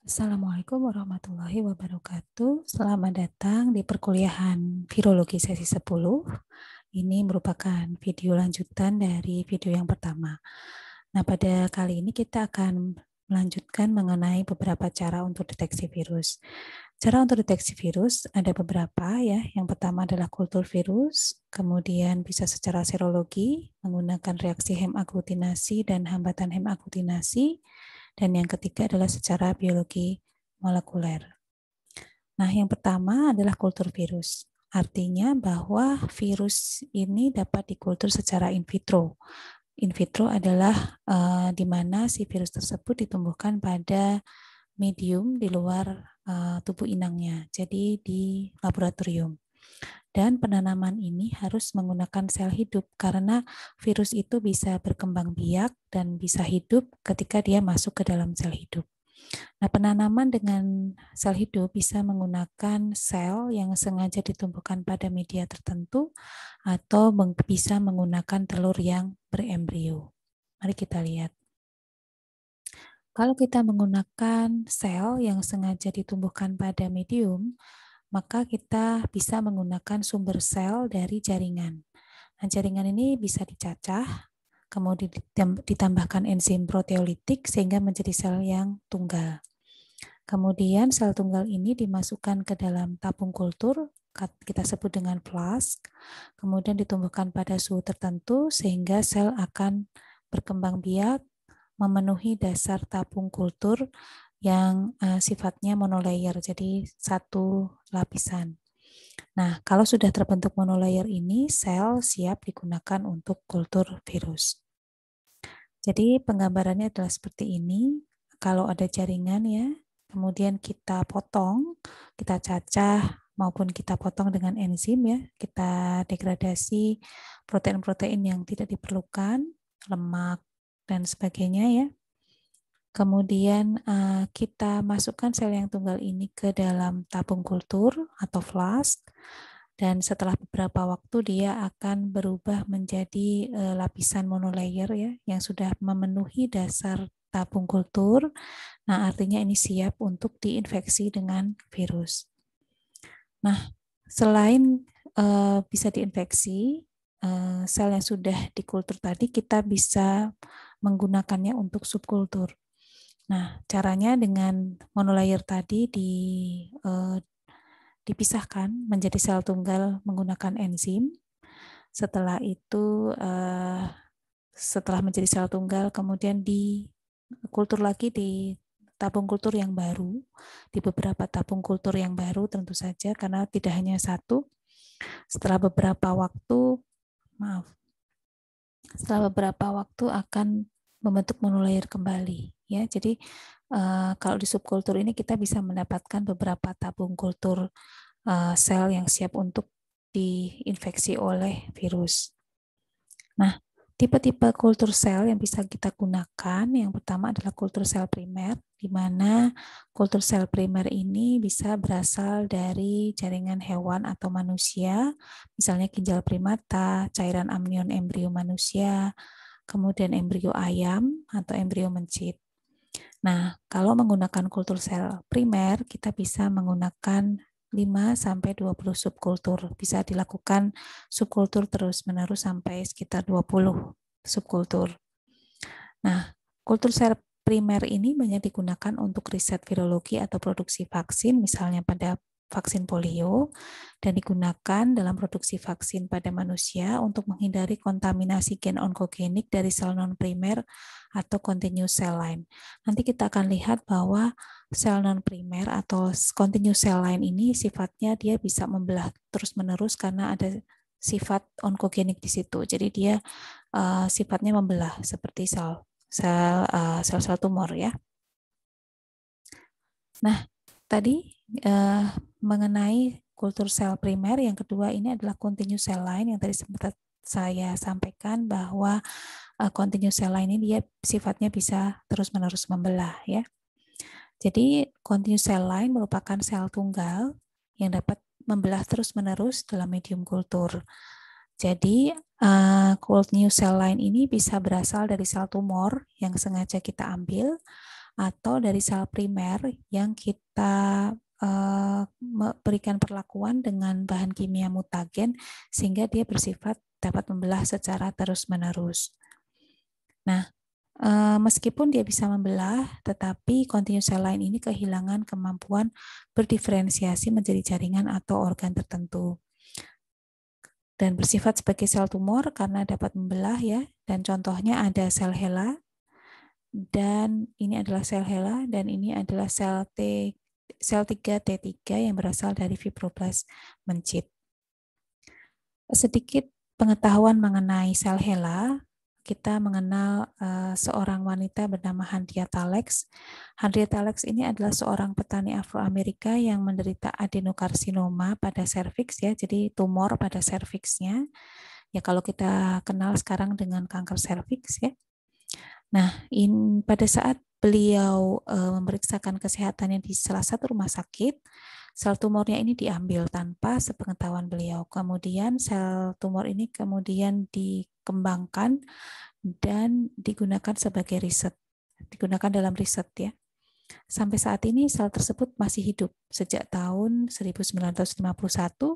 Assalamualaikum warahmatullahi wabarakatuh. Selamat datang di perkuliahan Virologi sesi 10. Ini merupakan video lanjutan dari video yang pertama. Nah, pada kali ini kita akan melanjutkan mengenai beberapa cara untuk deteksi virus. Cara untuk deteksi virus ada beberapa ya. Yang pertama adalah kultur virus, kemudian bisa secara serologi menggunakan reaksi hemaglutinasi dan hambatan hemaglutinasi, dan yang ketiga adalah secara biologi molekuler. Nah, yang pertama adalah kultur virus. Artinya bahwa virus ini dapat dikultur secara in vitro. In vitro adalah di mana si virus tersebut ditumbuhkan pada medium di luar tubuh inangnya, jadi di laboratorium. Dan penanaman ini harus menggunakan sel hidup karena virus itu bisa berkembang biak dan bisa hidup ketika dia masuk ke dalam sel hidup. Nah, penanaman dengan sel hidup bisa menggunakan sel yang sengaja ditumbuhkan pada media tertentu atau bisa menggunakan telur yang berembrio. Mari kita lihat. Kalau kita menggunakan sel yang sengaja ditumbuhkan pada medium, maka kita bisa menggunakan sumber sel dari jaringan. Nah, jaringan ini bisa dicacah, kemudian ditambahkan enzim proteolitik sehingga menjadi sel yang tunggal. Kemudian sel tunggal ini dimasukkan ke dalam tabung kultur, kita sebut dengan flask, kemudian ditumbuhkan pada suhu tertentu sehingga sel akan berkembang biak memenuhi dasar tabung kultur yang sifatnya monolayer, jadi satu lapisan. Nah, kalau sudah terbentuk monolayer ini, sel siap digunakan untuk kultur virus. Jadi penggambarannya adalah seperti ini. Kalau ada jaringan ya, kemudian kita potong, kita cacah maupun kita potong dengan enzim ya, kita degradasi protein-protein yang tidak diperlukan, lemak dan sebagainya ya. Kemudian kita masukkan sel yang tunggal ini ke dalam tabung kultur atau flask, dan setelah beberapa waktu dia akan berubah menjadi lapisan monolayer ya, yang sudah memenuhi dasar tabung kultur. Nah, artinya ini siap untuk diinfeksi dengan virus. Nah, selain bisa diinfeksi, sel yang sudah dikultur tadi kita bisa menggunakannya untuk subkultur. Nah, caranya dengan monolayer tadi dipisahkan menjadi sel tunggal menggunakan enzim. Setelah itu, setelah menjadi sel tunggal, kemudian dikultur lagi di tabung kultur yang baru, di beberapa tabung kultur yang baru tentu saja, karena tidak hanya satu. Setelah beberapa waktu akan membentuk monolayer kembali. Ya, jadi kalau di subkultur ini kita bisa mendapatkan beberapa tabung kultur sel yang siap untuk diinfeksi oleh virus. Nah, tipe-tipe kultur sel yang bisa kita gunakan, yang pertama adalah kultur sel primer, di mana kultur sel primer ini bisa berasal dari jaringan hewan atau manusia, misalnya ginjal primata, cairan amnion embrio manusia, kemudian embrio ayam atau embrio mencit. Nah, kalau menggunakan kultur sel primer, kita bisa menggunakan 5-20 subkultur. Bisa dilakukan subkultur terus-menerus sampai sekitar 20 subkultur. Nah, kultur sel primer ini banyak digunakan untuk riset virologi atau produksi vaksin, misalnya pada vaksin polio, dan digunakan dalam produksi vaksin pada manusia untuk menghindari kontaminasi gen onkogenik dari sel non-primer atau continuous cell line. Nanti kita akan lihat bahwa sel non-primer atau continuous cell line ini sifatnya dia bisa membelah terus-menerus karena ada sifat onkogenik di situ. Jadi dia sifatnya membelah seperti sel-sel tumor ya. Nah, tadi mengenai kultur sel primer, yang kedua ini adalah continuous cell line yang tadi sempat saya sampaikan bahwa continuous cell line ini dia sifatnya bisa terus-menerus membelah ya. Jadi continuous cell line merupakan sel tunggal yang dapat membelah terus-menerus dalam medium kultur. Jadi continuous cell line ini bisa berasal dari sel tumor yang sengaja kita ambil, atau dari sel primer yang kita berikan perlakuan dengan bahan kimia mutagen sehingga dia bersifat dapat membelah secara terus-menerus. Nah, meskipun dia bisa membelah, tetapi continuous cell line ini kehilangan kemampuan berdiferensiasi menjadi jaringan atau organ tertentu. Dan bersifat sebagai sel tumor karena dapat membelah ya. Dan contohnya ada sel HeLa, dan ini adalah sel HeLa, dan ini adalah sel 3T3 yang berasal dari fibroblast mencit. Sedikit pengetahuan mengenai sel HeLa. Kita mengenal seorang wanita bernama Henrietta Lacks. Henrietta Lacks ini adalah seorang petani Afroamerika yang menderita adenokarsinoma pada serviks ya, jadi tumor pada serviksnya. Ya kalau kita kenal sekarang dengan kanker serviks ya. Nah, pada saat beliau memeriksakan kesehatannya di salah satu rumah sakit, sel tumornya ini diambil tanpa sepengetahuan beliau. Kemudian sel tumor ini kemudian dikembangkan dan digunakan sebagai riset, digunakan dalam riset ya. Sampai saat ini sel tersebut masih hidup sejak tahun 1951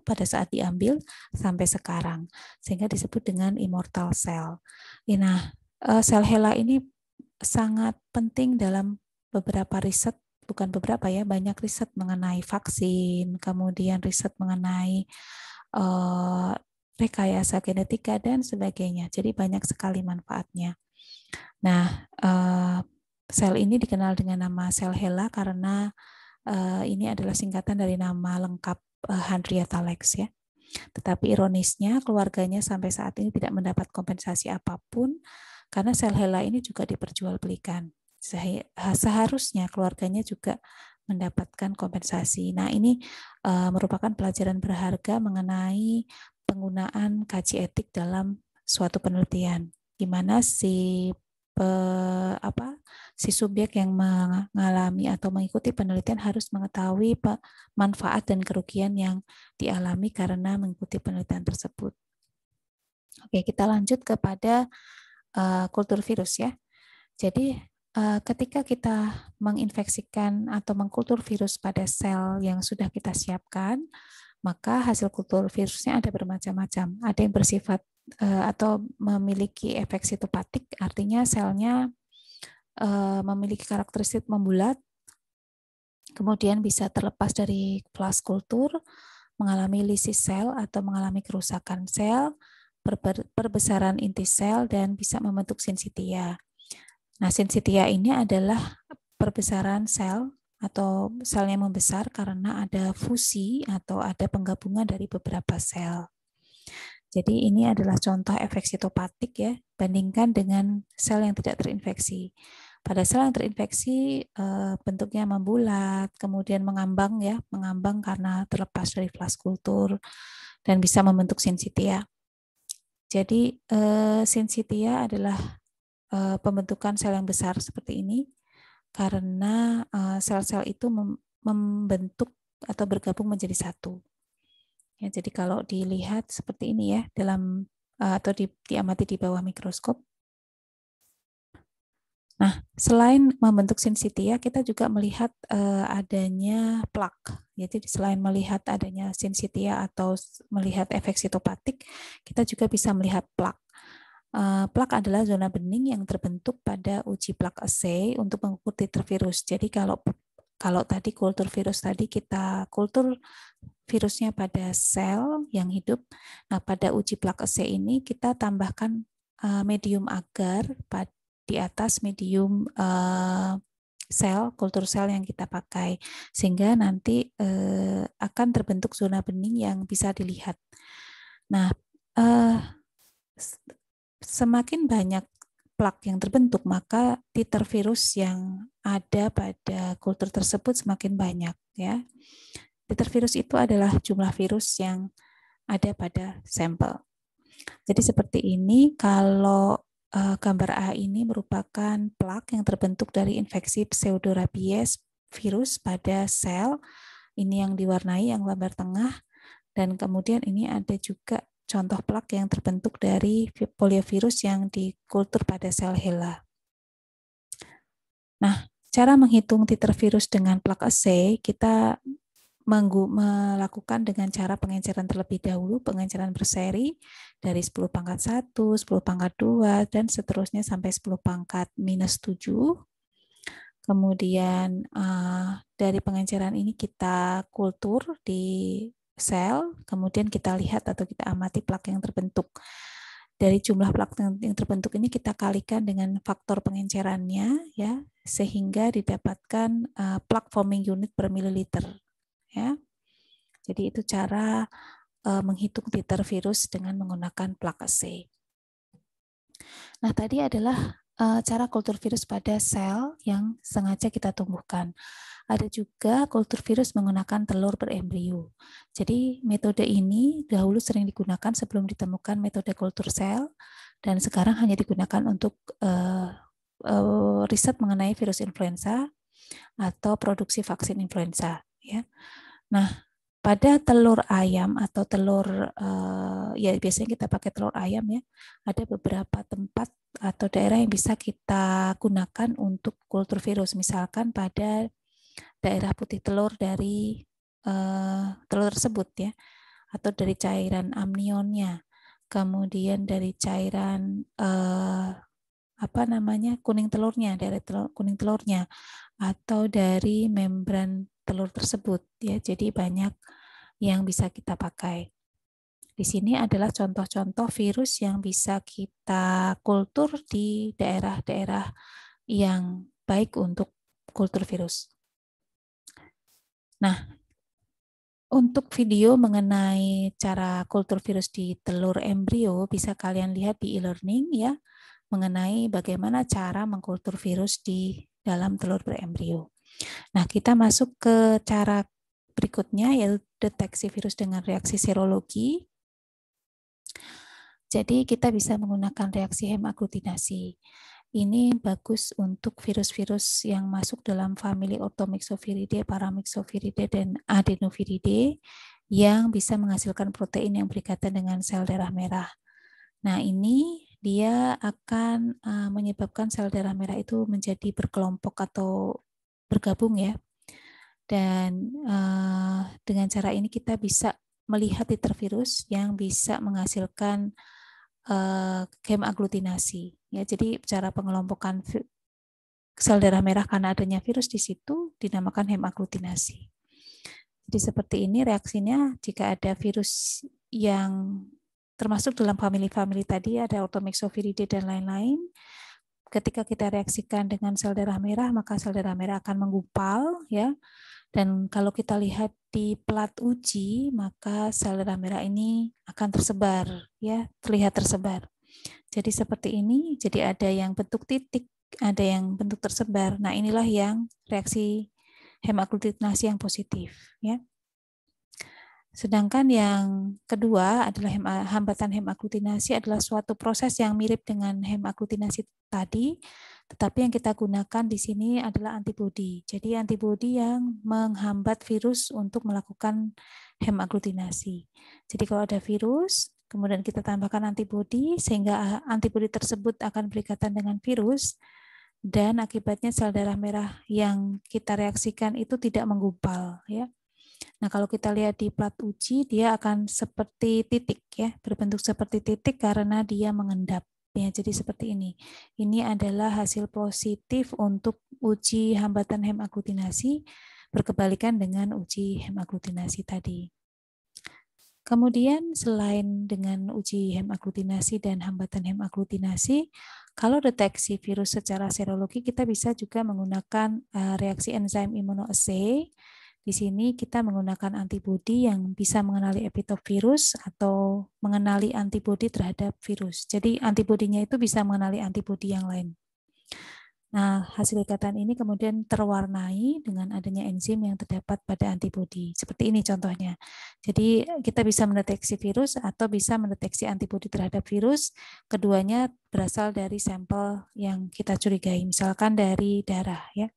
pada saat diambil sampai sekarang, sehingga disebut dengan immortal cell. Nah, sel HeLa ini sangat penting dalam beberapa riset, bukan beberapa ya, banyak riset mengenai vaksin, kemudian riset mengenai rekayasa genetika dan sebagainya. Jadi banyak sekali manfaatnya. Nah, sel ini dikenal dengan nama sel HeLa karena ini adalah singkatan dari nama lengkap Henrietta Lacks ya. Tetapi ironisnya keluarganya sampai saat ini tidak mendapat kompensasi apapun karena sel HeLa ini juga diperjualbelikan. Seharusnya keluarganya juga mendapatkan kompensasi. Nah, ini merupakan pelajaran berharga mengenai penggunaan kaji etik dalam suatu penelitian, di mana si subjek yang mengalami atau mengikuti penelitian harus mengetahui manfaat dan kerugian yang dialami karena mengikuti penelitian tersebut. Oke, kita lanjut kepada kultur virus ya. Jadi ketika kita menginfeksikan atau mengkultur virus pada sel yang sudah kita siapkan, maka hasil kultur virusnya ada bermacam-macam. Ada yang bersifat atau memiliki efek sitopatik, artinya selnya memiliki karakteristik membulat, kemudian bisa terlepas dari flash kultur, mengalami lisis sel atau mengalami kerusakan sel, perbesaran inti sel, dan bisa membentuk syncytia. Nah, syncytia ini adalah perbesaran sel atau selnya membesar karena ada fusi atau ada penggabungan dari beberapa sel. Jadi ini adalah contoh efek sitopatik ya, bandingkan dengan sel yang tidak terinfeksi. Pada sel yang terinfeksi bentuknya membulat, kemudian mengambang ya, mengambang karena terlepas dari flash kultur dan bisa membentuk syncytia. Jadi syncytia adalah pembentukan sel yang besar seperti ini karena sel-sel itu membentuk atau bergabung menjadi satu. Ya, jadi kalau dilihat seperti ini ya dalam atau diamati di bawah mikroskop. Nah, selain membentuk syncytia, kita juga melihat adanya plak. Jadi selain melihat adanya syncytia atau melihat efek sitopatik, kita juga bisa melihat plak. Plak adalah zona bening yang terbentuk pada uji plak assay untuk mengukur titer virus. Jadi kalau tadi kultur virus tadi kita kultur virusnya pada sel yang hidup, nah pada uji plak assay ini kita tambahkan medium agar di atas medium sel, kultur sel yang kita pakai, sehingga nanti akan terbentuk zona bening yang bisa dilihat. Nah, semakin banyak plak yang terbentuk, maka titer virus yang ada pada kultur tersebut semakin banyak ya. Titer virus itu adalah jumlah virus yang ada pada sampel. Jadi seperti ini, kalau gambar A ini merupakan plak yang terbentuk dari infeksi pseudorabies virus pada sel. Ini yang diwarnai yang gambar tengah, dan kemudian ini ada juga contoh plak yang terbentuk dari poliovirus yang dikultur pada sel HeLa. Nah, cara menghitung titer virus dengan plug assay, kita melakukan dengan cara pengenceran terlebih dahulu, pengenceran berseri dari 10 pangkat 1, 10 pangkat 2, dan seterusnya sampai 10 pangkat minus 7. Kemudian dari pengenceran ini kita kultur di sel, kemudian kita lihat atau kita amati plak yang terbentuk. Dari jumlah plak yang terbentuk ini kita kalikan dengan faktor pengencerannya, ya, sehingga didapatkan plak forming unit per mililiter, ya. Jadi itu cara menghitung titer virus dengan menggunakan plak assay. Nah, tadi adalah cara kultur virus pada sel yang sengaja kita tumbuhkan. Ada juga kultur virus menggunakan telur berembrio. Jadi metode ini dahulu sering digunakan sebelum ditemukan metode kultur sel, dan sekarang hanya digunakan untuk riset mengenai virus influenza atau produksi vaksin influenza. Ya. Nah, pada telur ayam atau telur, ya biasanya kita pakai telur ayam ya, ada beberapa tempat atau daerah yang bisa kita gunakan untuk kultur virus. Misalkan pada daerah putih telur dari telur tersebut ya, atau dari cairan amnionnya, kemudian dari cairan kuning telurnya, dari kuning telurnya, atau dari membran telur tersebut ya. Jadi banyak yang bisa kita pakai. Di sini adalah contoh-contoh virus yang bisa kita kultur di daerah-daerah yang baik untuk kultur virus. Nah, untuk video mengenai cara kultur virus di telur embrio bisa kalian lihat di e-learning ya, mengenai bagaimana cara mengkultur virus di dalam telur berembrio. Nah, kita masuk ke cara berikutnya, yaitu deteksi virus dengan reaksi serologi. Jadi kita bisa menggunakan reaksi hemaglutinasi. Ini bagus untuk virus-virus yang masuk dalam famili Orthomyxoviridae, Paramyxoviridae, dan Adenoviridae yang bisa menghasilkan protein yang berikatan dengan sel darah merah. Nah, ini dia akan menyebabkan sel darah merah itu menjadi berkelompok atau bergabung ya. Dan dengan cara ini kita bisa melihat titer virus yang bisa menghasilkan hemaglutinasi. Ya, jadi cara pengelompokan sel darah merah karena adanya virus di situ dinamakan hemaglutinasi. Jadi seperti ini reaksinya jika ada virus yang termasuk dalam famili-famili tadi, ada Orthomyxoviridae dan lain-lain. Ketika kita reaksikan dengan sel darah merah, maka sel darah merah akan menggumpal ya. Dan kalau kita lihat di plat uji, maka sel darah merah ini akan tersebar ya, terlihat tersebar. Jadi seperti ini, jadi ada yang bentuk titik, ada yang bentuk tersebar. Nah, inilah yang reaksi hemaglutinasi yang positif ya. Sedangkan yang kedua adalah hambatan hemaglutinasi, adalah suatu proses yang mirip dengan hemaglutinasi tadi, tetapi yang kita gunakan di sini adalah antibodi. Jadi antibodi yang menghambat virus untuk melakukan hemaglutinasi. Jadi kalau ada virus, kemudian kita tambahkan antibodi, sehingga antibodi tersebut akan berikatan dengan virus, dan akibatnya sel darah merah yang kita reaksikan itu tidak menggumpal ya. Nah, kalau kita lihat di plat uji, dia akan seperti titik ya, berbentuk seperti titik karena dia mengendap. Ya, jadi seperti ini. Ini adalah hasil positif untuk uji hambatan hemaglutinasi, berkebalikan dengan uji hemaglutinasi tadi. Kemudian selain dengan uji hemaglutinasi dan hambatan hemaglutinasi, kalau deteksi virus secara serologi, kita bisa juga menggunakan reaksi enzim immunoassay. Di sini kita menggunakan antibodi yang bisa mengenali epitop virus atau mengenali antibodi terhadap virus. Jadi antibodinya itu bisa mengenali antibodi yang lain. Nah, hasil ikatan ini kemudian terwarnai dengan adanya enzim yang terdapat pada antibodi. Seperti ini contohnya. Jadi kita bisa mendeteksi virus atau bisa mendeteksi antibodi terhadap virus. Keduanya berasal dari sampel yang kita curigai, misalkan dari darah ya.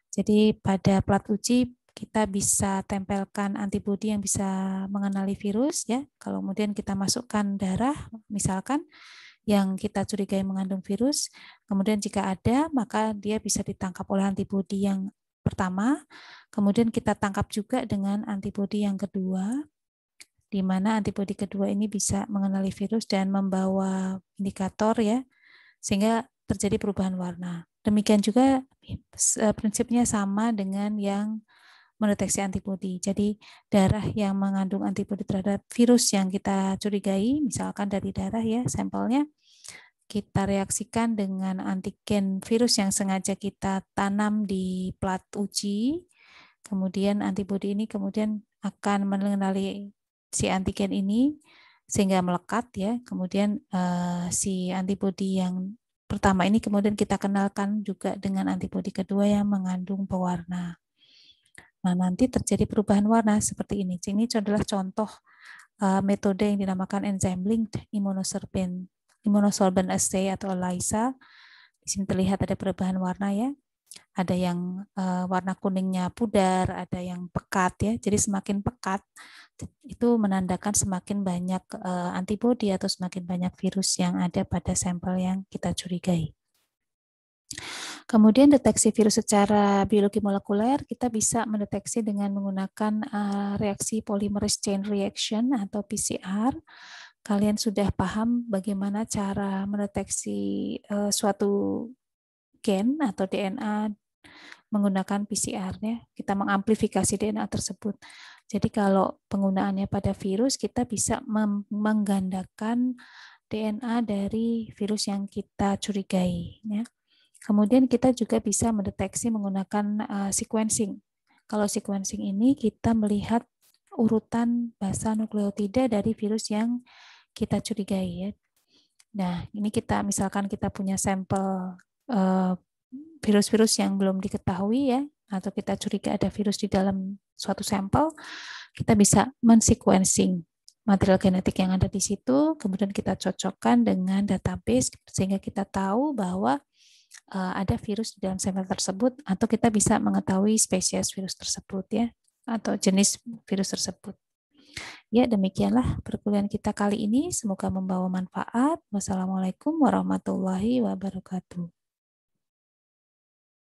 Jadi pada plat uji kita bisa tempelkan antibodi yang bisa mengenali virus ya. Kalau kemudian kita masukkan darah misalkan, yang kita curigai mengandung virus. Kemudian jika ada, maka dia bisa ditangkap oleh antibodi yang pertama. Kemudian kita tangkap juga dengan antibodi yang kedua, di mana antibodi kedua ini bisa mengenali virus dan membawa indikator ya, sehingga terjadi perubahan warna. Demikian juga prinsipnya sama dengan yang mendeteksi antibodi. Jadi darah yang mengandung antibodi terhadap virus yang kita curigai, misalkan dari darah ya sampelnya, kita reaksikan dengan antigen virus yang sengaja kita tanam di plat uji. Kemudian antibodi ini kemudian akan mengenali si antigen ini sehingga melekat ya. Kemudian si antibodi yang pertama ini kemudian kita kenalkan juga dengan antibodi kedua yang mengandung pewarna. Nah, nanti terjadi perubahan warna seperti ini. Ini adalah contoh metode yang dinamakan enzyme linked immunosorbent assay atau ELISA. Di sini terlihat ada perubahan warna ya. Ada yang warna kuningnya pudar, ada yang pekat ya. Jadi semakin pekat itu menandakan semakin banyak antibodi atau semakin banyak virus yang ada pada sampel yang kita curigai. Kemudian deteksi virus secara biologi molekuler, kita bisa mendeteksi dengan menggunakan reaksi polymerase chain reaction atau PCR. Kalian sudah paham bagaimana cara mendeteksi suatu gen atau DNA menggunakan PCR ya. Kita mengamplifikasi DNA tersebut. Jadi kalau penggunaannya pada virus, kita bisa menggandakan DNA dari virus yang kita curigai ya. Kemudian kita juga bisa mendeteksi menggunakan sequencing. Kalau sequencing ini kita melihat urutan basa nukleotida dari virus yang kita curigai ya. Nah, ini kita misalkan kita punya sampel virus-virus yang belum diketahui ya, atau kita curiga ada virus di dalam suatu sampel, kita bisa men-sequencing material genetik yang ada di situ, kemudian kita cocokkan dengan database sehingga kita tahu bahwa ada virus di dalam sampel tersebut, atau kita bisa mengetahui spesies virus tersebut ya, atau jenis virus tersebut. Ya, demikianlah perkuliahan kita kali ini. Semoga membawa manfaat. Wassalamualaikum warahmatullahi wabarakatuh.